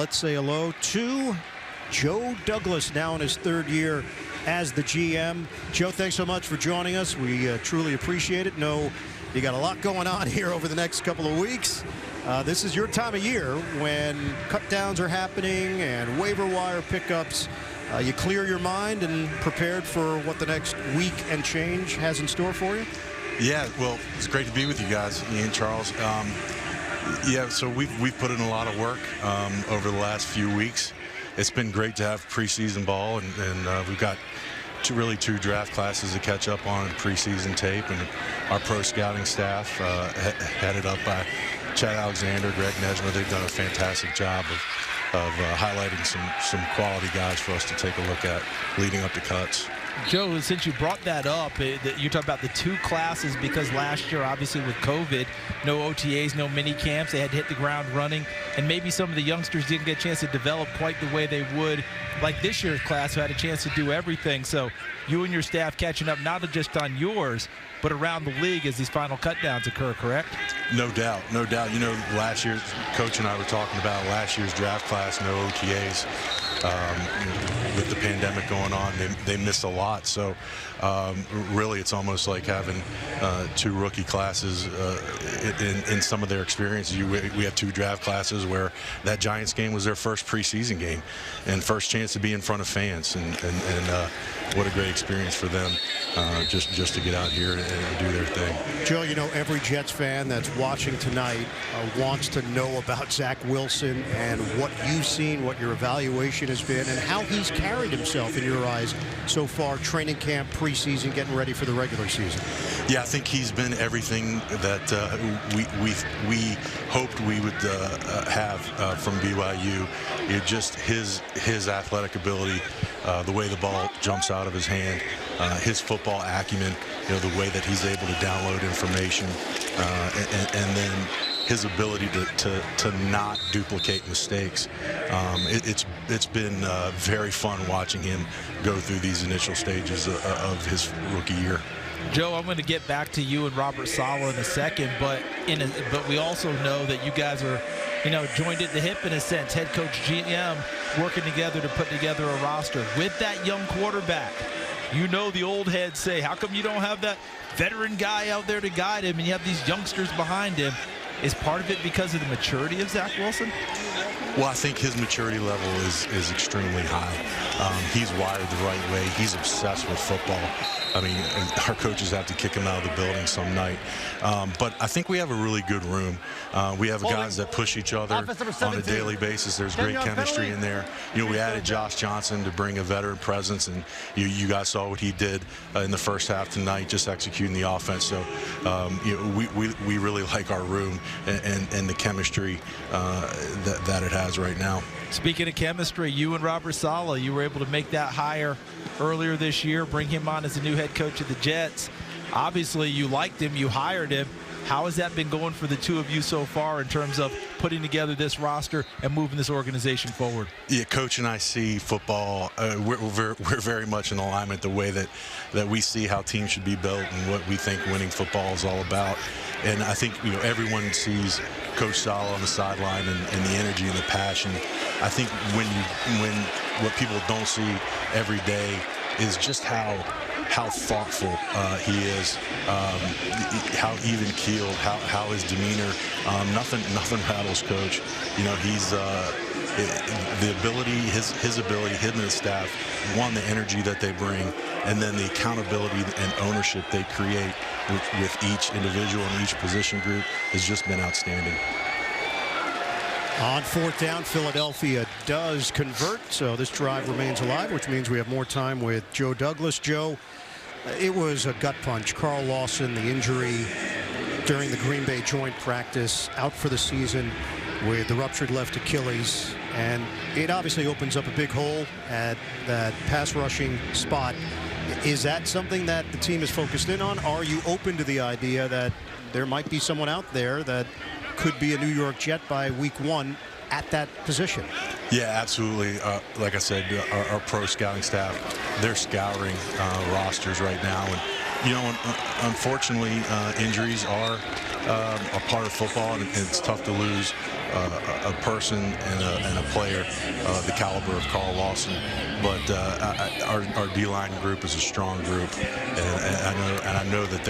let's say hello to Joe Douglas, now in his third year as the GM. Joe, thanks so much for joining us. We truly appreciate it. Know you got a lot going on here over the next couple of weeks. This is your time of year when cut downs are happening and waiver wire pickups. You clear your mind and prepared for what the next week and change has in store for you? Yeah, well, it's great to be with you guys, Ian, Charles. Yeah, so we've put in a lot of work over the last few weeks. It's been great to have preseason ball, and we've got two draft classes to catch up on preseason tape, and our pro scouting staff, headed up by Chad Alexander, Greg Nejma, they've done a fantastic job of highlighting some quality guys for us to take a look at leading up to cuts. Joe, since you brought that up, you talk about the two classes, because last year, obviously with COVID, no OTAs, no mini camps, they had to hit the ground running, and maybe some of the youngsters didn't get a chance to develop quite the way they would like this year's class, who had a chance to do everything. So you and your staff catching up not just on yours, but around the league as these final cutdowns occur, correct? No doubt, no doubt. You know, last year's, Coach and I were talking about last year's draft class, no OTAs. With the pandemic going on, they missed a lot. So really, it's almost like having two rookie classes in some of their experiences. We have two draft classes where that Giants game was their first preseason game and first chance to be in front of fans. And what a great experience for them just to get out here and do their thing. Joe, you know, every Jets fan that's watching tonight wants to know about Zach Wilson and what you've seen, what your evaluation has been, and how he's carried himself in your eyes so far, training camp, preseason, getting ready for the regular season. Yeah, I think he's been everything that we hoped we would have from BYU. Just his athletic ability, the way the ball jumps out of his hand, his football acumen, you know, the way that he's able to download information, and then his ability to not duplicate mistakes. It's been very fun watching him go through these initial stages of his rookie year. Joe, I'm going to get back to you and Robert Saleh in a second, but we also know that you guys are, you know, joined at the hip in a sense, head coach, GM, working together to put together a roster. With that young quarterback, you know the old heads say, how come you don't have that veteran guy out there to guide him and you have these youngsters behind him? Is part of it because of the maturity of Zach Wilson? Well, I think his maturity level is extremely high. He's wired the right way. He's obsessed with football. I mean, our coaches have to kick him out of the building some night. But I think we have a really good room. We have guys that push each other on a daily basis. There's great chemistry in there. You know, we added Josh Johnson to bring a veteran presence, and you guys saw what he did in the first half tonight, just executing the offense. So, you know, we really like our room and the chemistry that it has right now. Speaking of chemistry, you and Robert Saleh, you were able to make that hire earlier this year, bring him on as the new head coach of the Jets. Obviously, you liked him, you hired him. How has that been going for the two of you so far in terms of putting together this roster and moving this organization forward? Yeah, Coach and I see football, we're very much in alignment the way that we see how teams should be built and what we think winning football is all about. And I think, you know, everyone sees Coach Saleh on the sideline and the energy and the passion. I think when what people don't see every day is just how thoughtful he is, how even keeled, how his demeanor, nothing rattles Coach. You know, he's the ability, his ability, him and his staff, one, the energy that they bring, and then the accountability and ownership they create with each individual and each position group has just been outstanding. On fourth down, Philadelphia does convert, so this drive remains alive, which means we have more time with Joe Douglas. Joe, it was a gut punch. Carl Lawson, the injury during the Green Bay joint practice, out for the season with the ruptured left Achilles, and it obviously opens up a big hole at that pass rushing spot. Is that something that the team is focused in on? Are you open to the idea that there might be someone out there that could be a New York Jet by week 1 at that position? Yeah, absolutely. Like I said, our pro scouting staff, they're scouring rosters right now. And, you know, unfortunately, injuries are a part of football, and it's tough to lose a person and a player the caliber of Carl Lawson. But our D-line group is a strong group, and I know that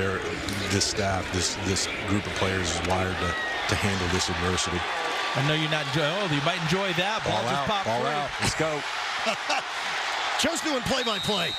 this staff, this group of players is wired to handle this adversity. I know you're not enjoying. Oh, you might enjoy that. Ball just popped ball free. out. Let's go. Joe's doing play-by-play.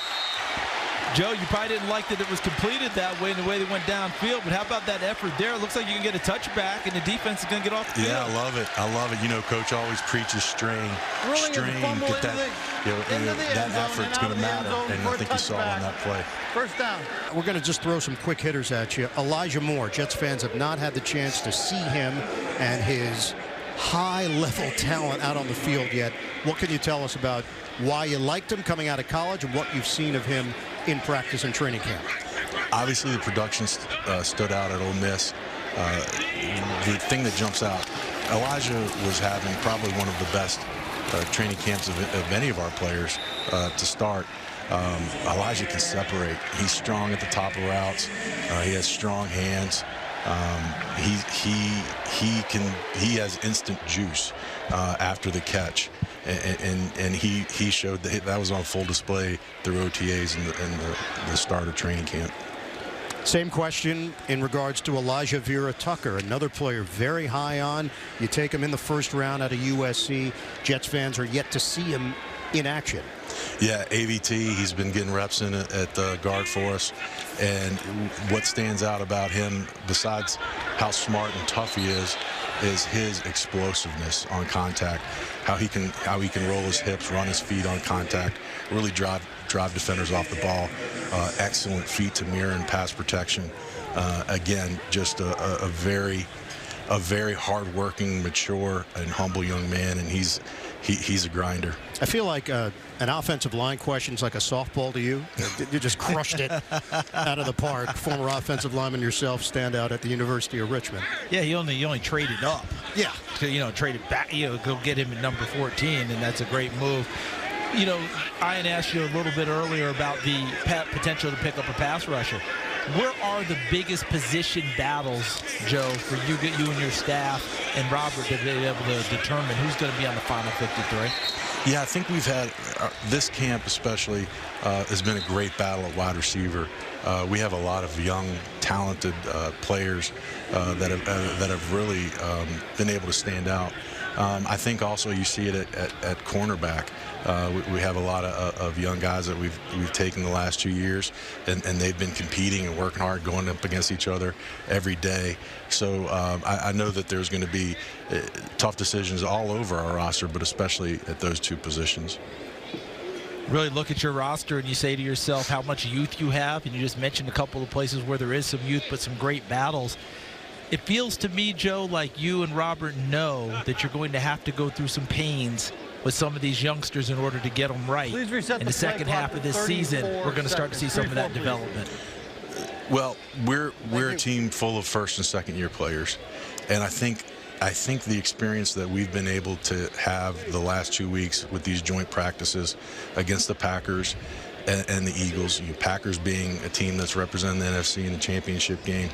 Joe, you probably didn't like that it was completed that way and the way they went downfield, but how about that effort there? It looks like you can get a touchback, and the defense is going to get off the field. Yeah, I love it. I love it. You know, Coach always preaches strain. Strain, get that, that effort's going to matter, and I think you saw on that play. First down. We're going to just throw some quick hitters at you. Elijah Moore, Jets fans have not had the chance to see him and his high-level talent out on the field yet. What can you tell us about why you liked him coming out of college and what you've seen of him in practice and training camp? Obviously, the production stood out at Ole Miss. The thing that jumps out, Elijah was having probably one of the best training camps of any of our players to start. Elijah can separate. He's strong at the top of routes. He has strong hands. He has instant juice after the catch, and he showed that was on full display through OTAs and the start of training camp. Same question in regards to Elijah Vera Tucker, another player very high on. You take him in the first round out of USC. Jets fans are yet to see him in action. Yeah, AVT, he's been getting reps in at guard for us, and what stands out about him, besides how smart and tough he is his explosiveness on contact, how he can roll his hips, run his feet on contact, really drive defenders off the ball. Excellent feet to mirror and pass protection. Again, just a very hard-working, mature, and humble young man, and he's a grinder. I feel like an offensive line question's like a softball to you. You just crushed it out of the park. Former offensive lineman yourself, standout at the University of Richmond. Yeah, he only traded up. Yeah. To, traded back, go get him at number 14, and that's a great move. Ian asked you a little bit earlier about the potential to pick up a pass rusher. Where are the biggest position battles, Joe, for you and your staff and Robert to be able to determine who's going to be on the final 53? Yeah, I think we've had this camp especially has been a great battle at wide receiver. We have a lot of young, talented players that have really been able to stand out. I think also you see it at cornerback. We have a lot of young guys that we've taken the last 2 years, and they've been competing and working hard, going up against each other every day. So I know that there's going to be tough decisions all over our roster, but especially at those two positions. Really look at your roster and you say to yourself how much youth you have, and you just mentioned a couple of places where there is some youth but some great battles. It feels to me, Joe, like you and Robert know that you're going to have to go through some pains with some of these youngsters in order to get them right. In the second half of this season, we're going to start to see some of that development. Well, we're a team full of first and second year players, and I think the experience that we've been able to have the last 2 weeks with these joint practices against the Packers and the Eagles, Packers being a team that's representing the NFC in the championship game,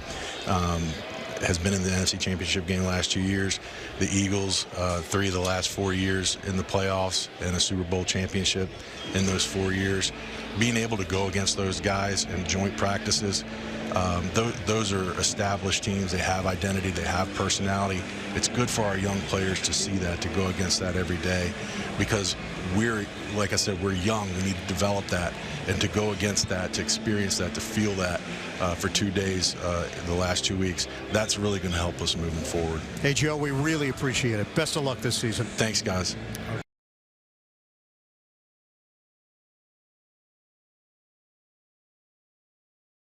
has been in the NFC Championship game the last 2 years. The Eagles, 3 of the last 4 years in the playoffs and a Super Bowl championship in those 4 years. Being able to go against those guys in joint practices, those are established teams. They have identity. They have personality. It's good for our young players to see that, to go against that every day, because like I said, we're young. We need to develop that, and to go against that, to experience that, to feel that for 2 days the last 2 weeks, that's really going to help us moving forward. Hey, Joe, we really appreciate it. Best of luck this season. Thanks, guys.